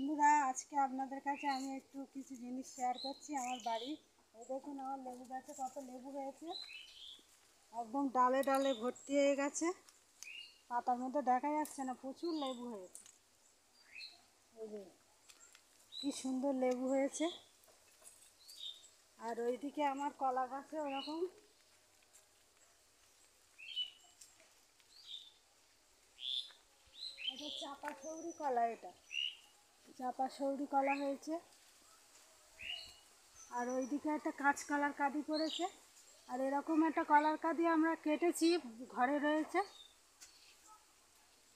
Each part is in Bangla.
বন্ধুরা, আজকে আপনাদের কাছে আমি একটু কিছু জিনিস শেয়ার করছি আমার বাড়ি। এই দেখুন আমার লেবু গাছে কত লেবু হয়েছে, একদম ডালে ডালে ভর্তি হয়ে গেছে, পাতার মধ্যে দেখা যাচ্ছে না, প্রচুর লেবু হয়েছে। এই যে কি সুন্দর লেবু হয়েছে। আর ওইদিকে আমার কলা গাছে ওরকম এটা চাপা সৌরি কলা, এটা চাপা সৌরি কলা হয়েছে। আর ওইদিকে একটা কাঁচকলার কাঁদি পড়েছে। আর এরকম একটা কলার কাঁদি আমরা কেটেছি, ঘরে রয়েছে।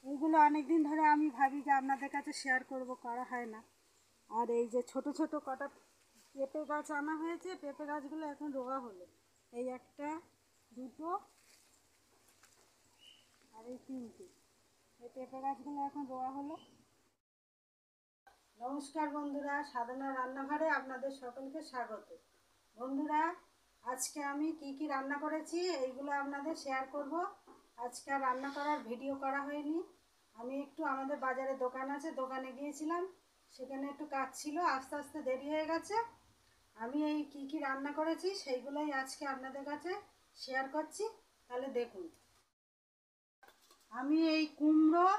এইগুলো অনেক দিন ধরে আমি ভাবি যে আপনাদের কাছে শেয়ার করব, করা হয় না। আর এই যে ছোট ছোট কটা পেঁপে গাছ আনা হয়েছে, পেঁপে গাছগুলো এখন রোয়া হলো। এই একটা, দুটো, আর এই তিনটে, এই পেঁপে গাছগুলো এখন রোয়া হলো। নমস্কার বন্ধুরা, সাধনা রান্নাঘরে আপনাদের সকলকে স্বাগত। বন্ধুরা, আজকে আমি কি রান্না করেছি এইগুলো আপনাদের শেয়ার করব। আজকে আর রান্না করার ভিডিও করা হয়নি। আমি একটু আমাদের বাজারে দোকান আছে, দোকানে গিয়েছিলাম, সেখানে একটু কাজ ছিল, আস্তে আস্তে দেরি হয়ে গেছে। আমি এই কি রান্না করেছি সেইগুলোই আজকে আপনাদের কাছে শেয়ার করছি। তাহলে দেখুন, আমি এই কুমড়ো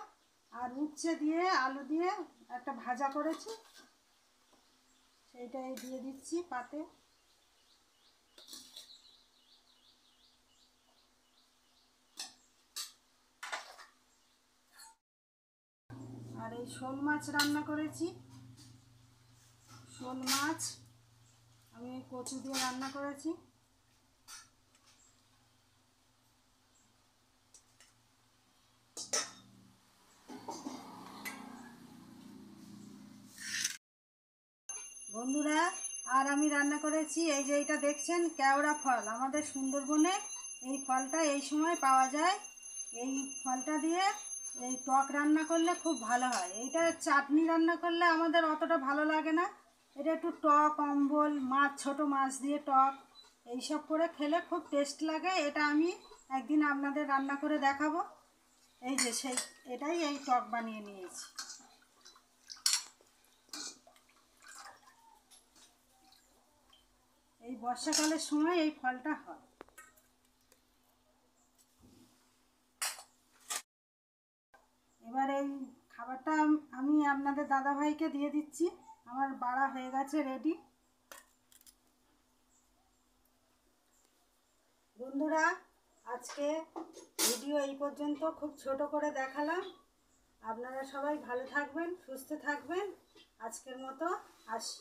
আর উচ্ছে দিয়ে আলু দিয়ে একটা ভাজা করেছি, সেইটাই দিয়ে দিচ্ছি পাতে। আর এই শোল মাছ রান্না করেছি, শোল মাছ আমি কচু দিয়ে রান্না করেছি। বন্ধুরা, আর আমি রান্না করেছি এই যে এটা দেখছেন, কেওড়া ফল। আমাদের সুন্দরবনে এই ফলটা এই সময় পাওয়া যায়। এই ফলটা দিয়ে এই টক রান্না করলে খুব ভালো হয়। এইটা চাটনি রান্না করলে আমাদের অতটা ভালো লাগে না। এটা একটু টক অম্বল মাছ, ছোটো মাছ দিয়ে টক এইসব করে খেলে খুব টেস্ট লাগে। এটা আমি একদিন আপনাদের রান্না করে দেখাবো। এই যে এটাই এই টক বানিয়ে নিয়েছি। এই বর্ষাকালের সময় এই ফলটা হয়। এবার এই খাবারটা আমি আপনাদের দাদাভাইকে দিয়ে দিচ্ছি। আমার বাড়া হয়ে গেছে, রেডি। বন্ধুরা, আজকে ভিডিও এই পর্যন্ত, খুব ছোট করে দেখালাম। আপনারা সবাই ভালো থাকবেন, সুস্থ থাকবেন। আজকের মতো আসি।